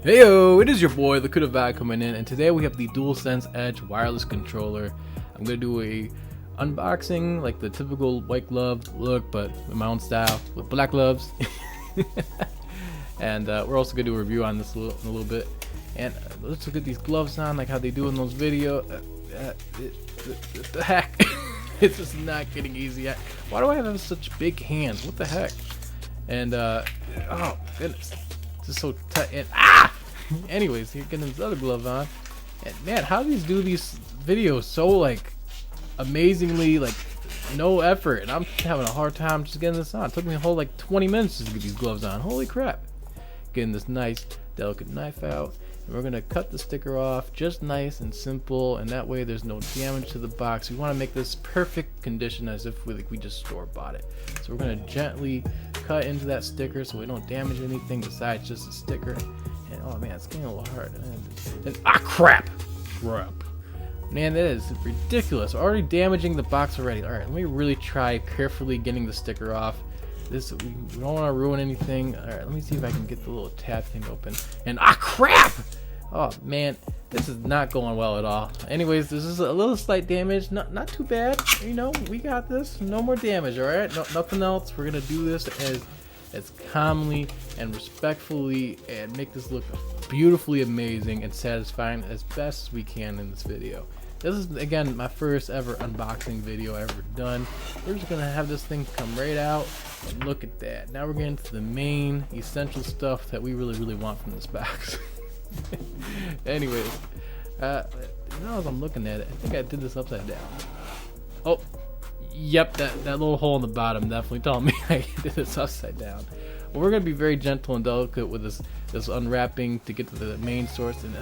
Heyo, it is your boy, the Kudavaj, coming in, and today we have the Dualsense Edge wireless controller. I'm gonna do a unboxing, like the typical white glove look, but in my own style with black gloves. And we're also gonna do a review on this in a little bit. And let's look at these gloves on, like how they do in those videos. The heck, it's just not getting easy. Why do I have such big hands? What the heck? And oh goodness. Just so tight and anyways, here getting this other glove on, and man, how do these do these videos so like amazingly, like no effort, and I'm having a hard time just getting this on. It took me a whole like 20 minutes just to get these gloves on. Holy crap. Getting this nice delicate knife out, and we're gonna cut the sticker off just nice and simple, and that way there's no damage to the box. We want to make this perfect condition as if we just store bought it. So we're gonna gently cut into that sticker so we don't damage anything besides just a sticker. And oh man, it's getting a little hard. And crap, man, that is ridiculous. We're already damaging the box already. All right, let me really try carefully getting the sticker off. We don't want to ruin anything. All right, let me see if I can get the little tab thing open. And crap! Oh man, this is not going well at all. Anyways, this is a little slight damage, not too bad. You know, we got this. No more damage. All right, nothing else. We're gonna do this as calmly and respectfully, and make this look beautifully amazing and satisfying as best as we can in this video. This is again my first ever unboxing video ever done. We're just gonna have this thing come right out, and look at that. Now we're getting to the main essential stuff that we really want from this box. Anyways, now as I'm looking at it, I think I did this upside down. Oh, yep, that little hole in the bottom definitely told me I did this upside down. Well, we're gonna be very gentle and delicate with this unwrapping to get to the main source. And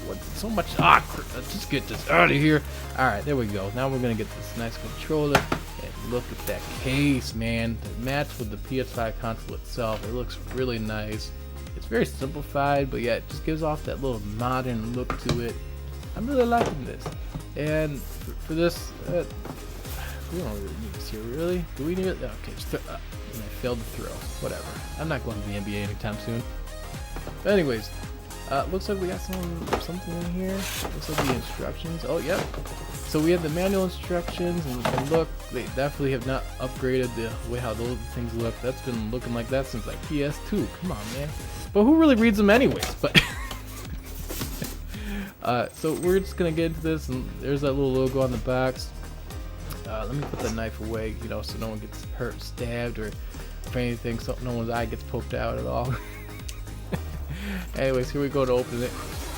what's so much? Let's just get this out of here. All right, there we go. Now we're gonna get this nice controller. And look at that case, man. To match with the PS5 console itself, it looks really nice. It's very simplified, but yeah, it just gives off that little modern look to it. I'm really liking this. And for this, we don't really need this here, really. Do we need it? Okay, just I failed to throw. Whatever. I'm not going to the NBA anytime soon. But anyways, looks like we got something in here. Looks like the instructions. Oh, yep. So we have the manual instructions, and look, they definitely have not upgraded the way how those things look. That's been looking like that since like PS2. Come on, man. But who really reads them anyways? But so we're just gonna get into this, and there's that little logo on the box. Let me put the knife away, you know, so no one gets hurt, stabbed, or anything, so no one's eye gets poked out at all. Anyways, here we go to open it.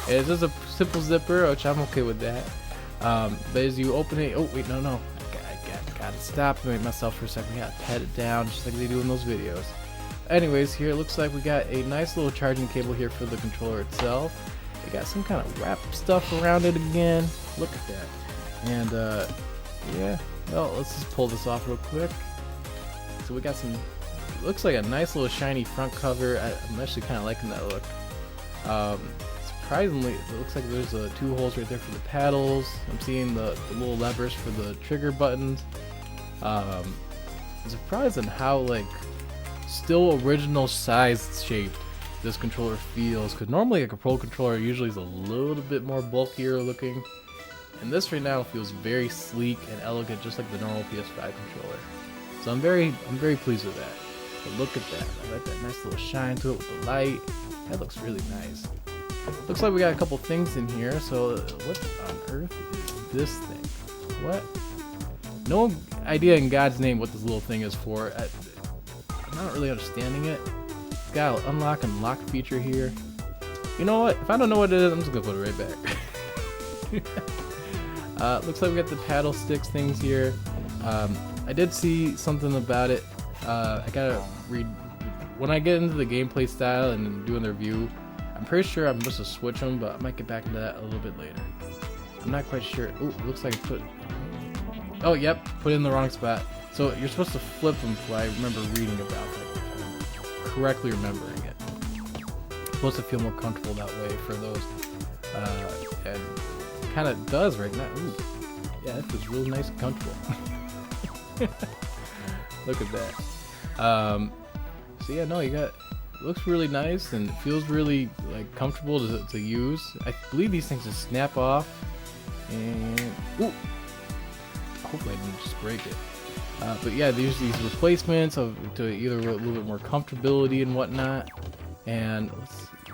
And it's just a simple zipper, which I'm okay with that. But as you open it, oh wait, no, I gotta stop and make myself for a second. We gotta pat it down just like they do in those videos. Anyways, here it looks like we got a nice little charging cable here for the controller itself. We got some kind of wrap stuff around it again. Look at that. And yeah, well, let's just pull this off real quick. So we got some, looks like a nice little shiny front cover. I'm actually kind of liking that look. Surprisingly, it looks like there's two holes right there for the paddles. I'm seeing the little levers for the trigger buttons. I'm surprised on how like still original size shaped this controller feels, because normally a Pro controller usually is a little bit more bulkier looking, and this right now feels very sleek and elegant, just like the normal PS5 controller. So I'm very pleased with that. But look at that. I like that nice little shine to it with the light. That looks really nice. Looks like we got a couple things in here. So what on earth is this thing? What? No idea in God's name what this little thing is for. I'm not really understanding it. It's got an unlock and lock feature here. You know what? If I don't know what it is, I'm just gonna put it right back. Looks like we got the paddle sticks things here. I did see something about it. I gotta read when I get into the gameplay style and doing the review. I'm pretty sure I'm supposed to switch them, but I might get back into that a little bit later. I'm not quite sure. Ooh, looks like I put. Oh, yep, put it in the wrong spot. So you're supposed to flip them. So I remember reading about it, correctly remembering it. Supposed to feel more comfortable that way for those, and kind of does right now. Ooh, yeah, it feels really nice and comfortable. Look at that. So yeah, no, you got looks really nice and it feels really like comfortable to use. I believe these things just snap off, and ooh, hopefully I didn't just break it. But yeah, there's these replacements to either a little bit more comfortability and whatnot. And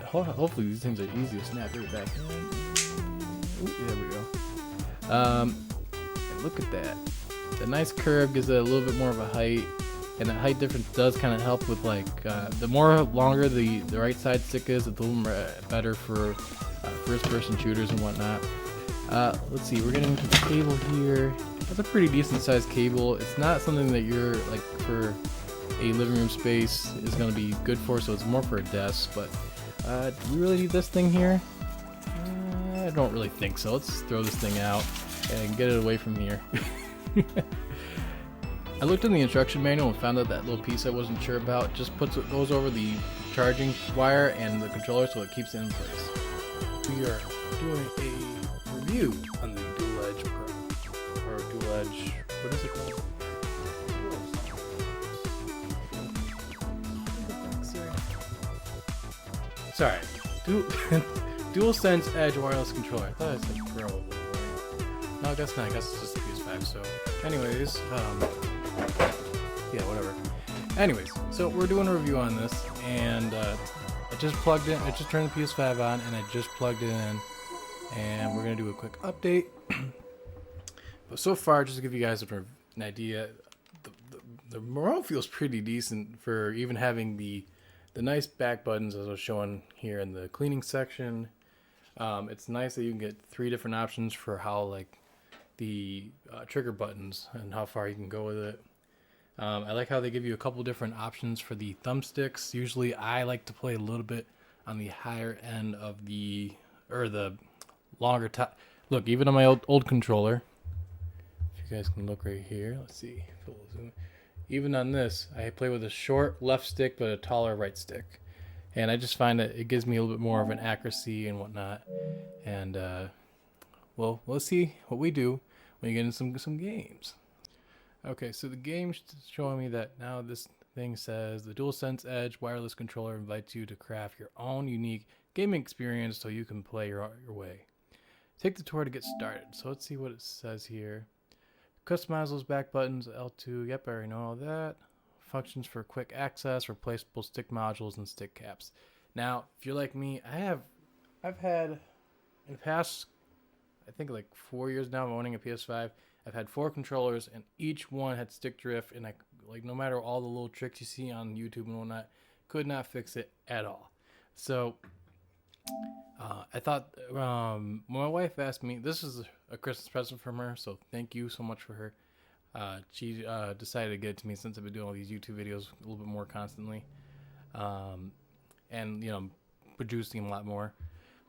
hopefully these things are easy to snap right back in. Ooh, there we go. Look at that. The nice curve gives it a little bit more of a height, and the height difference does kind of help with like the more longer the right side stick is, it's a little more better for first-person shooters and whatnot. Let's see, we're getting into the cable here. That's a pretty decent sized cable. It's not something that you're like for a living room space is going to be good for, so it's more for a desk. But do we really need this thing here? I don't really think so. Let's throw this thing out and get it away from here. I looked in the instruction manual and found out that little piece I wasn't sure about just goes over the charging wire and the controller, so it keeps it in place. We are doing a review on the Dual Edge Pro, or Dual Edge, what is it called? Sorry, Dualsense Edge wireless controller. I thought I said Pro. No, I guess not. I guess it's just the PS5. So, anyways, yeah, whatever. Anyways, so we're doing a review on this, and I just plugged in. I just turned the PS5 on, and I just plugged it in, and we're gonna do a quick update. But so far, just to give you guys an idea, the remote feels pretty decent for even having the nice back buttons as I was showing here in the cleaning section. It's nice that you can get 3 different options for how like the trigger buttons and how far you can go with it. I like how they give you a couple different options for the thumbsticks. Usually I like to play a little bit on the higher end of the longer top. Look, even on my old controller, if you guys can look right here, let's see. Even on this, I play with a short left stick but a taller right stick, and I just find that it gives me a little bit more of an accuracy and whatnot. And well, let's see what we do when you get in some games. Okay, so the game's showing me that now this thing says the DualSense Edge wireless controller invites you to craft your own unique gaming experience so you can play your way. Take the tour to get started. So let's see what it says here. Customize those back buttons, L2, yep, I already know all that. Functions for quick access, replaceable stick modules, and stick caps. Now, if you're like me, I've had, in the past, I think like 4 years now of owning a PS5, I've had 4 controllers, and each one had stick drift, and no matter all the little tricks you see on YouTube and whatnot, could not fix it at all. So, I thought, my wife asked me, this is a Christmas present from her, so thank you so much for her. She decided to get it to me since I've been doing all these YouTube videos a little bit more constantly, and producing a lot more.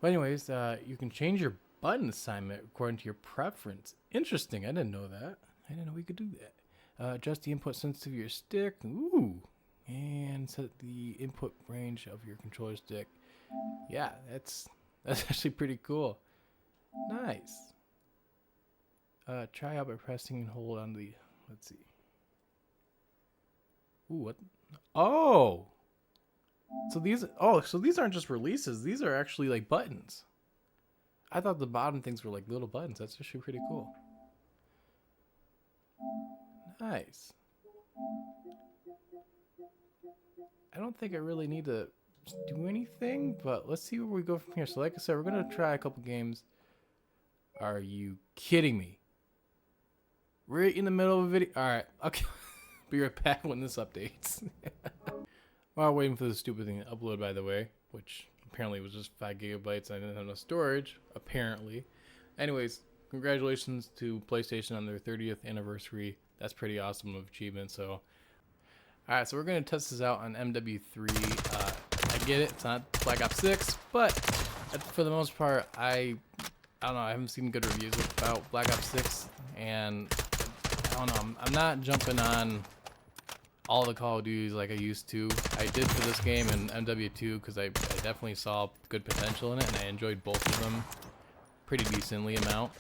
But anyways, you can change your button assignment according to your preference. Interesting, I didn't know that. I didn't know we could do that. Adjust the input sensitivity of your stick. Ooh, and set the input range of your controller stick. Yeah, that's actually pretty cool. Nice. Try out by pressing and hold on the, let's see. Ooh, what? Oh! So these aren't just releases. These are actually like buttons. I thought the bottom things were like little buttons. That's actually pretty cool. Nice. I don't think I really need to do anything, but let's see where we go from here. So like I said, we're going to try a couple games. Are you kidding me? Right in the middle of a video. Alright, okay. Be right back when this updates. While waiting for the stupid thing to upload, by the way, which apparently was just 5 gigabytes. I didn't have enough storage, apparently. Anyways, congratulations to PlayStation on their 30th anniversary. That's pretty awesome of achievement. So, alright, so we're going to test this out on MW3. I get it, it's not Black Ops 6, but for the most part, I don't know, I haven't seen good reviews about Black Ops 6, and I don't know, I'm not jumping on all the Call of Duties like I used to. I did for this game in MW2 because I definitely saw good potential in it, and I enjoyed both of them pretty decently amount.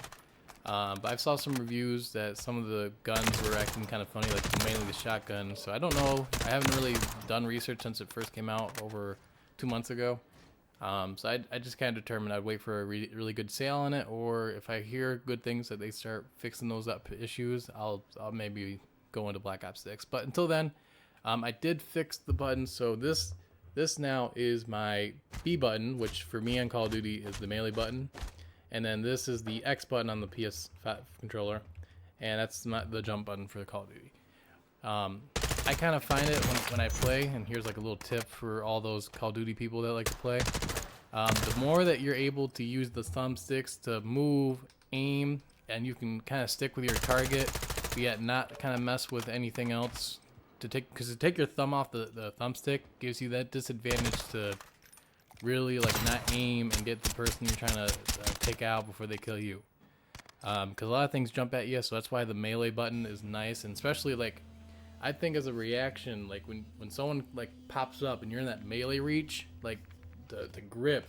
But I saw some reviews that some of the guns were acting kind of funny, like mainly the shotgun. So I don't know. I haven't really done research since it first came out over 2 months ago. So I just kind of determined I'd wait for a really good sale on it, or if I hear good things that they start fixing those up issues, I'll maybe go into Black Ops 6. But until then, I did fix the button. So this now is my B button, which for me on Call of Duty is the melee button. And then this is the X button on the PS5 controller, and that's the jump button for the Call of Duty. I kind of find it when I play, and here's like a little tip for all those Call of Duty people that like to play. The more that you're able to use the thumbsticks to move, aim, and you can kind of stick with your target, but yet not kind of mess with anything else. Because to take your thumb off the thumbstick gives you that disadvantage to really like not aim and get the person you're trying to take out before they kill you. Because a lot of things jump at you, so that's why the melee button is nice. And especially like, I think as a reaction, like when someone like pops up and you're in that melee reach, like the grip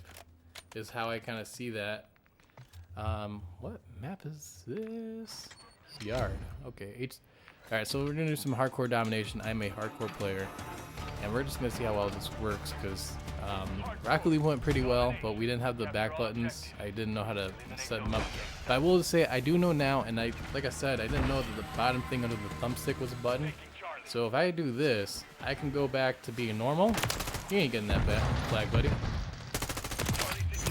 is how I kind of see that. What map is this? Yard. Okay. Alright, so we're gonna do some hardcore domination. I'm a hardcore player, and we're just gonna see how well this works, because Rocket League went pretty well, but we didn't have the back buttons. I didn't know how to set them up. But I will say I do know now, and like I said, I didn't know that the bottom thing under the thumbstick was a button. So if I do this, I can go back to being normal. You ain't getting that flag, buddy.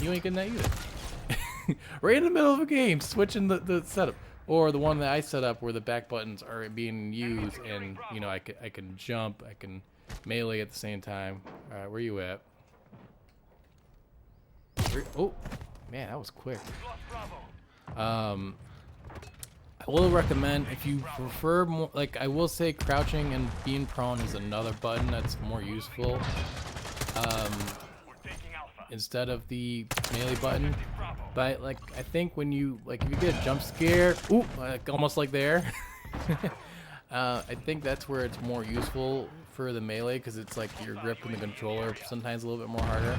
You ain't getting that either. Right in the middle of a game, switching the setup. Or the one that I set up where the back buttons are being used, and you know I can jump, I can melee at the same time. All right, where you at? Oh, man, that was quick. I will recommend, if you prefer more, like I will say, crouching and being prone is another button that's more useful. Instead of the melee button. But like I think when you if you get a jump scare, ooh, like almost like there. I think that's where it's more useful for the melee, because it's like you're gripping the controller sometimes a little bit more harder.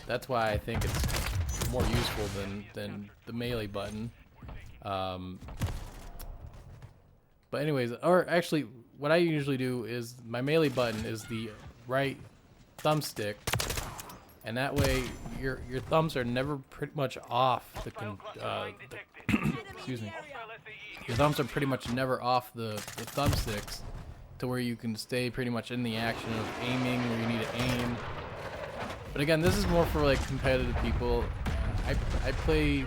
That's why I think it's more useful than the melee button. But anyways, or actually, what I usually do is my melee button is the right thumbstick. And that way, your thumbs are never pretty much off excuse me. Your thumbs are pretty much never off the thumbsticks, to where you can stay pretty much in the action of aiming where you need to aim. But again, this is more for like competitive people. I play.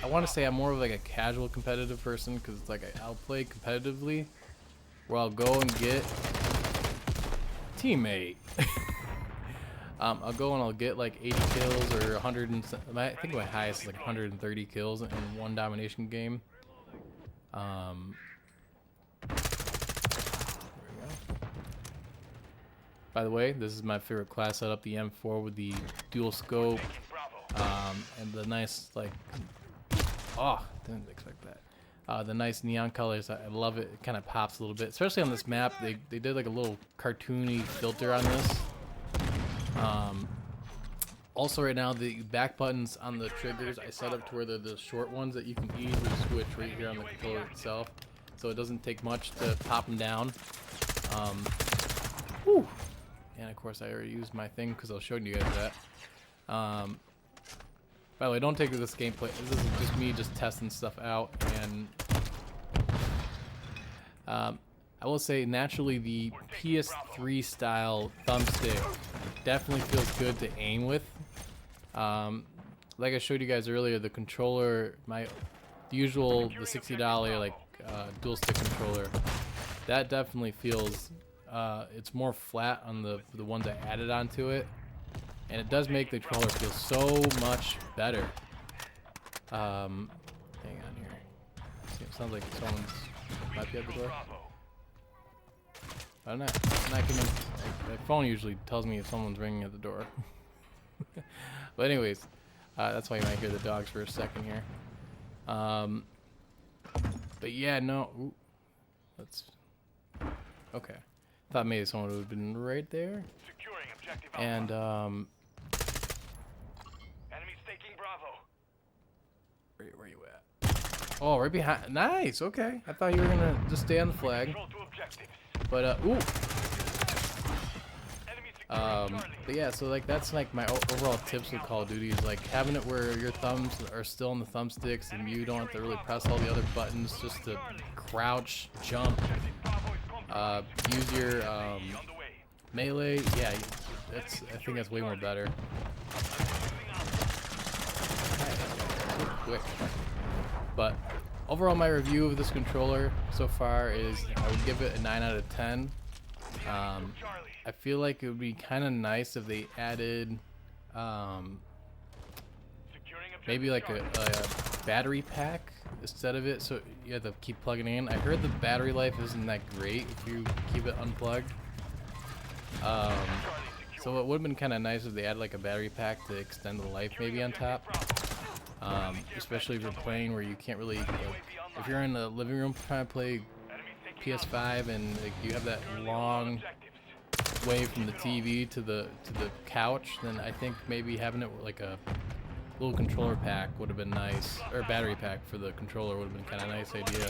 I want to say I'm more of like a casual competitive person, because it's like I'll play competitively, where I'll go and get teammate. I'll go and I'll get like 80 kills or 100 and I think my highest is like 130 kills in one domination game. There we go. By the way, this is my favorite class setup, the M4 with the dual scope, and the nice didn't expect that. The nice neon colors, I love it. It kind of pops a little bit, especially on this map. They did like a little cartoony filter on this. Also right now, the back buttons on the triggers I set up to where they're the short ones that you can easily switch right here on the controller itself, so it doesn't take much to pop them down. Whew. And of course I already used my thing because I was showing you guys that. By the way, don't take this gameplay, this is just me just testing stuff out, and I will say naturally the PS3 style thumbstick definitely feels good to aim with. Like I showed you guys earlier, the controller, the $60 dual stick controller, that definitely feels it's more flat on the ones I added onto it, and it does make the controller feel so much better. Hang on here. It sounds like someone's might be at the door. I'm not getting. My phone usually tells me if someone's ringing at the door. But anyways, that's why you might hear the dogs for a second here. But yeah, no. Ooh, okay. Thought maybe someone would have been right there. And Enemies taking Bravo. Where you at? Oh, right behind. Nice. Okay. I thought you were gonna just stay on the flag. But ooh. But yeah, so like that's like my overall tips with Call of Duty is like having it where your thumbs are still on the thumbsticks and you don't have to really press all the other buttons just to crouch, jump, use your melee. Yeah, I think that's way more better. Quick. But overall, my review of this controller so far is I would give it a 9 out of 10. I feel like it would be kind of nice if they added maybe like a battery pack instead of it, so you have to keep plugging in. I heard the battery life isn't that great if you keep it unplugged. So it would have been kind of nice if they added like a battery pack to extend the life maybe on top. Especially if you're playing where you can't really, like, if you're in the living room trying to play PS5 and like, you have that long way from the TV to the couch, then I think maybe having it like a little controller pack would have been nice, or battery pack for the controller would have been kind of a nice idea.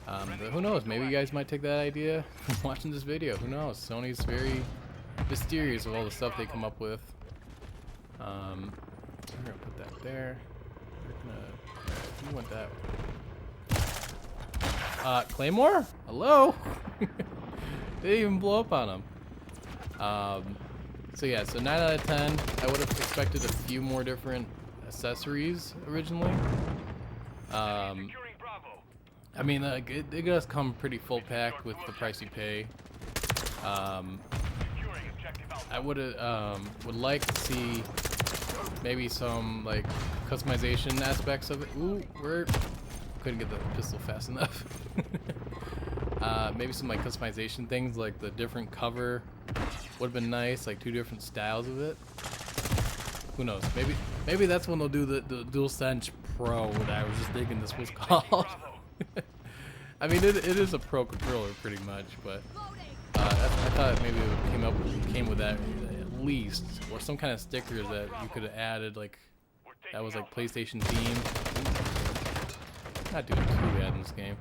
But who knows? Maybe you guys might take that idea from watching this video. Who knows? Sony's very mysterious of all the stuff they come up with. We're gonna put that there. You want that? Claymore? Hello? They didn't even blow up on him. So yeah, so 9 out of 10. I would have expected a few more different accessories originally. I mean, it does come pretty full pack with the price you pay. I would like to see maybe some like customization aspects of it. Ooh, couldn't get the pistol fast enough. Maybe some like customization things, like the different cover would have been nice, like 2 different styles of it. Who knows? Maybe that's when they'll do the Dualsense Pro, what I was just thinking this was called. I mean, it is a pro controller pretty much, but I thought maybe it came with that at least, or some kind of stickers that you could have added, like that was like PlayStation themed. Not doing too bad in this game.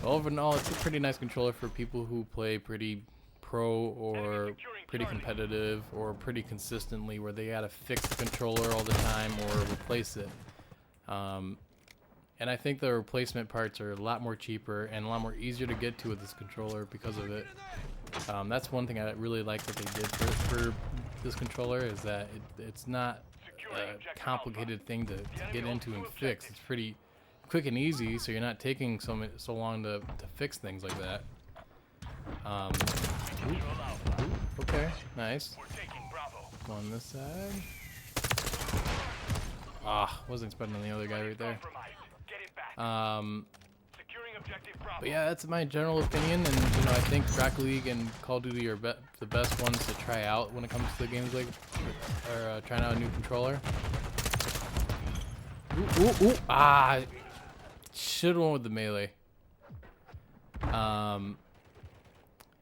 Overall, it's a pretty nice controller for people who play pretty pro or pretty competitive or pretty consistently, where they gotta fix the controller all the time or replace it. And I think the replacement parts are a lot more cheaper and a lot more easier to get to with this controller because of it. That's one thing I really like that they did for this controller, is that it's not a complicated thing to get into and fix. It's pretty quick and easy, so you're not taking so long to fix things like that. Okay, nice. On this side. Wasn't expecting the other guy right there. But yeah, that's my general opinion, and you know, I think Rocket League and Call of Duty are the best ones to try out when it comes to the games, like trying out a new controller. Should have went with the melee.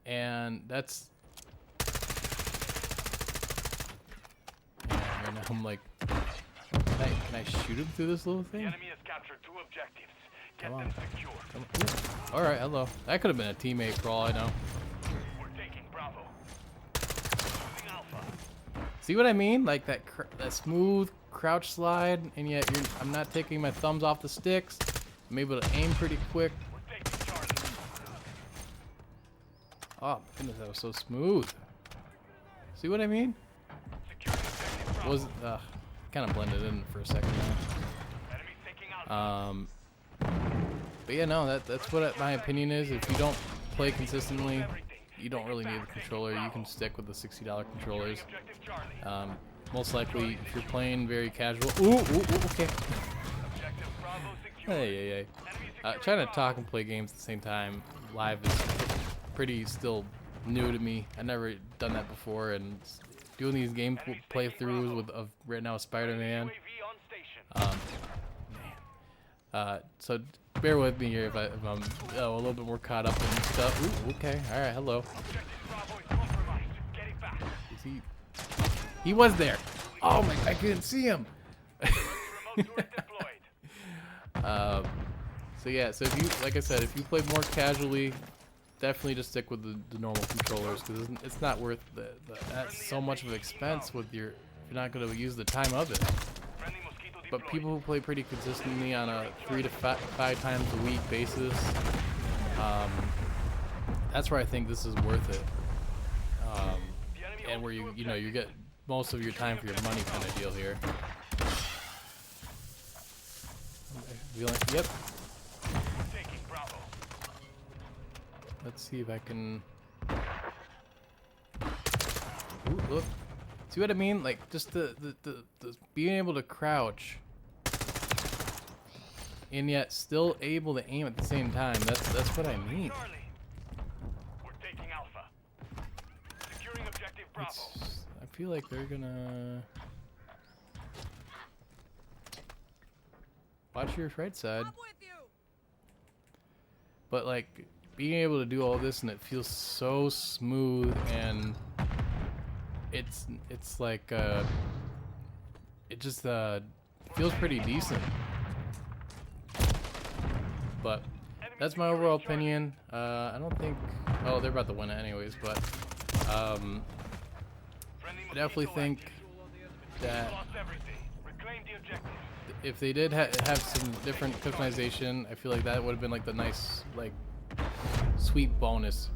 And that's. Yeah, right now I'm like, can I shoot him through this little thing? The enemy has captured 2 objectives. Get Come them on. secure. All right, hello. That could have been a teammate for all I know. We're taking Bravo. Losing Alpha. See what I mean? Like that smooth crouch slide, and yet I'm not taking my thumbs off the sticks. I'm able to aim pretty quick. We're taking Charlie. Oh my goodness, that was so smooth. See what I mean? Securing objective Bravo. Was kind of blended in for a second now. Enemy taking Alpha. But yeah, no, that's what my opinion is. If you don't play consistently, you don't really need the controller. You can stick with the $60 controllers. Objective Charlie. Most likely, if you're playing very casual. Ooh, okay. Objective Bravo secure. Hey. Trying to talk and play games at the same time live is pretty still new to me. I never done that before, and doing these game playthroughs with right now Spider-Man. UAV on station. So bear with me here if I'm a little bit more caught up in stuff. Ooh, okay, all right, hello. Objective Bravo is compromised. Get it back. Is he? He was there. Oh my! I couldn't see him. turret deployed. So yeah, so if you, like I said, if you play more casually, definitely just stick with the normal controllers because it's not worth that's so much of an expense with your, if you're not going to use the time of it. Friendly mosquito But deployed. people who play pretty consistently on a 3 to 5 times a week basis, that's where I think this is worth it. The enemy And where holds you know you get most of your time for your money kind of deal here. Yep. taking Bravo. Let's see if I can. Ooh, look. See what I mean? Like just the being able to crouch and yet still able to aim at the same time. That's what I mean. Charlie. We're taking Alpha. Securing objective Bravo. I feel like they're gonna watch your right side. But like being able to do all this and it feels so smooth and it's like it just feels pretty decent. But that's my overall opinion. I don't think, oh, they're about to win it anyways, but Friendly I definitely mosquito think active. that Lost everything. Reclaim the objective. if they did have some different customization, I feel like that would have been like the nice, like, sweet bonus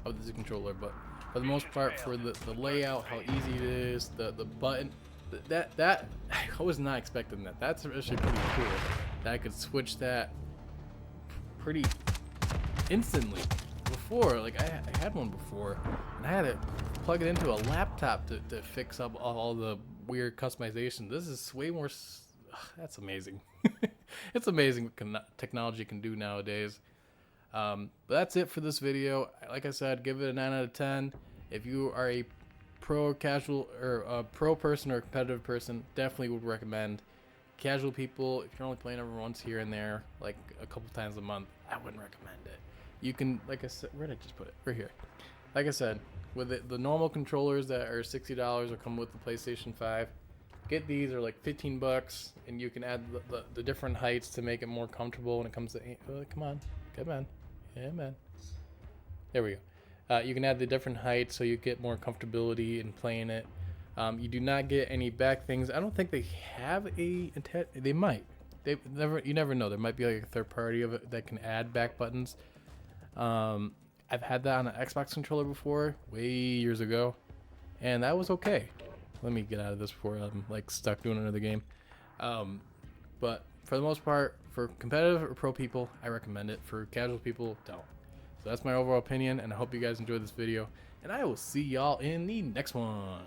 of the controller. But for the most part, for the layout, how easy it is, the button, that I was not expecting that. That's actually pretty cool. That I could switch that pretty instantly. Before, like I had one before, and I had to plug it into a laptop to fix up all the weird customization. This is way more. That's amazing. It's amazing what technology can do nowadays. But that's it for this video. Like I said, give it a 9 out of 10. If you are a pro casual or a pro person or a competitive person, definitely would recommend. Casual people, if you're only playing every once here and there, like a couple times a month, I wouldn't recommend it. You can, like I said, where did I just put it? Right here. Like I said, with the normal controllers that are $60 or come with the PlayStation 5, get these, are like 15 bucks, and you can add the different heights to make it more comfortable when it comes to come on, yeah man, there we go. You can add the different heights so you get more comfortability in playing it. You do not get any back things. I don't think they have a they might, you never know, there might be like a third party of it that can add back buttons. I've had that on an Xbox controller before, way years ago, and that was okay. Let me get out of this before I'm like stuck doing another game. But for the most part, for competitive or pro people, I recommend it. For casual people, don't. So that's my overall opinion, and I hope you guys enjoyed this video, and I will see y'all in the next one.